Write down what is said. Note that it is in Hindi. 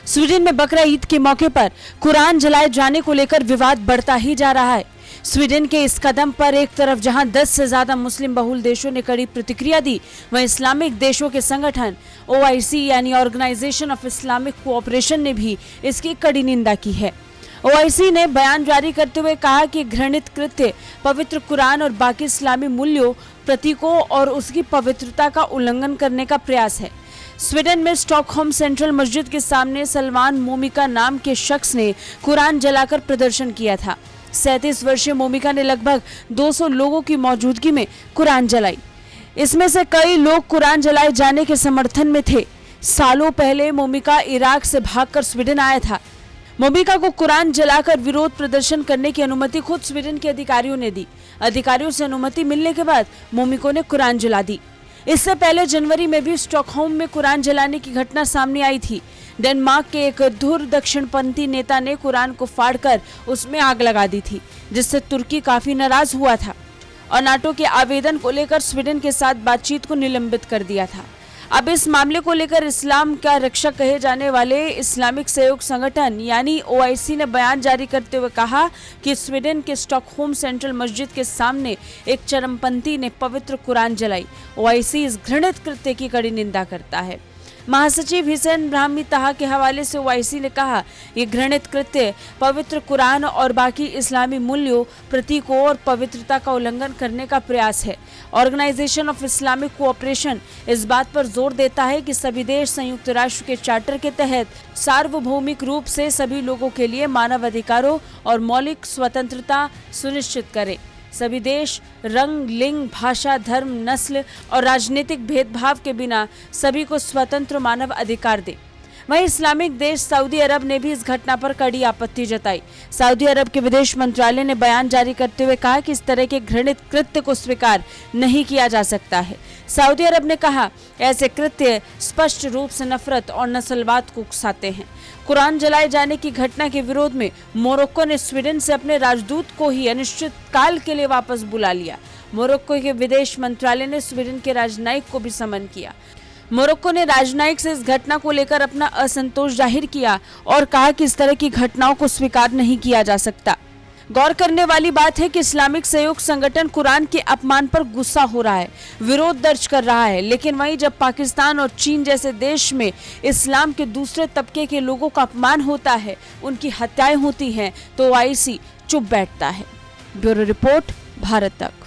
स्वीडन में बकरा ईद के मौके पर कुरान जलाए जाने को लेकर विवाद बढ़ता ही जा रहा है। स्वीडन के इस कदम पर एक तरफ जहां 10 से ज्यादा मुस्लिम बहुल देशों ने कड़ी प्रतिक्रिया दी, वहीं इस्लामिक देशों के संगठन OIC यानी ऑर्गेनाइजेशन ऑफ इस्लामिक कोऑपरेशन ने भी इसकी कड़ी निंदा की है। OIC ने बयान जारी करते हुए कहा कि घृणित कृत्य पवित्र कुरान और बाकी इस्लामी मूल्यों, प्रतीकों और उसकी पवित्रता का उल्लंघन करने का प्रयास है। स्वीडन में स्टॉकहोम सेंट्रल मस्जिद के सामने सलमान मोमिका नाम के शख्स ने कुरान जलाकर प्रदर्शन किया था। 37 वर्षीय मोमिका ने लगभग 200 लोगों की मौजूदगी में कुरान जलाई। इसमें से कई लोग कुरान जलाए जाने के समर्थन में थे। सालों पहले मोमिका इराक से भागकर स्वीडन आया था। मोमिका को कुरान जलाकर विरोध प्रदर्शन करने की अनुमति खुद स्वीडन के अधिकारियों ने दी। अधिकारियों से अनुमति मिलने के बाद मोमिका ने कुरान जला दी। इससे पहले जनवरी में भी स्टॉकहोम में कुरान जलाने की घटना सामने आई थी। डेनमार्क के एक धुर दक्षिणपंथी नेता ने कुरान को फाड़कर उसमें आग लगा दी थी, जिससे तुर्की काफी नाराज हुआ था और नाटो के आवेदन को लेकर स्वीडन के साथ बातचीत को निलंबित कर दिया था। अब इस मामले को लेकर इस्लाम का रक्षक कहे जाने वाले इस्लामिक सहयोग संगठन यानी OIC ने बयान जारी करते हुए कहा कि स्वीडन के स्टॉकहोम सेंट्रल मस्जिद के सामने एक चरमपंथी ने पवित्र कुरान जलाई। OIC इस घृणित कृत्य की कड़ी निंदा करता है। महासचिव हिसैन ब्राह्मी ताहा के हवाले से OIC ने कहा, ये घृणित कृत्य पवित्र कुरान और बाकी इस्लामी मूल्यों, प्रतीकों और पवित्रता का उल्लंघन करने का प्रयास है। ऑर्गेनाइजेशन ऑफ इस्लामिक कोऑपरेशन इस बात पर जोर देता है कि सभी देश संयुक्त राष्ट्र के चार्टर के तहत सार्वभौमिक रूप से सभी लोगों के लिए मानव अधिकारों और मौलिक स्वतंत्रता सुनिश्चित करें। सभी देश रंग, लिंग, भाषा, धर्म, नस्ल और राजनीतिक भेदभाव के बिना सभी को स्वतंत्र मानव अधिकार दें। वहीं इस्लामिक देश सऊदी अरब ने भी इस घटना पर कड़ी आपत्ति जताई। सऊदी अरब के विदेश मंत्रालय ने बयान जारी करते हुए कहा कि इस तरह के घृणित कृत्य को स्वीकार नहीं किया जा सकता है। सऊदी अरब ने कहा, ऐसे कृत्य स्पष्ट रूप से नफरत और नस्लवाद को उकसाते हैं। कुरान जलाए जाने की घटना के विरोध में मोरक्को ने स्वीडन से अपने राजदूत को ही अनिश्चित काल के लिए वापस बुला लिया। मोरक्को के विदेश मंत्रालय ने स्वीडन के राजनयिक को भी समन किया। मोरक्को ने राजनयिक से इस घटना को लेकर अपना असंतोष जाहिर किया और कहा कि इस तरह की घटनाओं को स्वीकार नहीं किया जा सकता। गौर करने वाली बात है कि इस्लामिक सहयोग संगठन कुरान के अपमान पर गुस्सा हो रहा है, विरोध दर्ज कर रहा है, लेकिन वहीं जब पाकिस्तान और चीन जैसे देश में इस्लाम के दूसरे तबके के लोगों का अपमान होता है, उनकी हत्याएं होती हैं, तो OIC चुप बैठता है। ब्यूरो रिपोर्ट, भारत तक।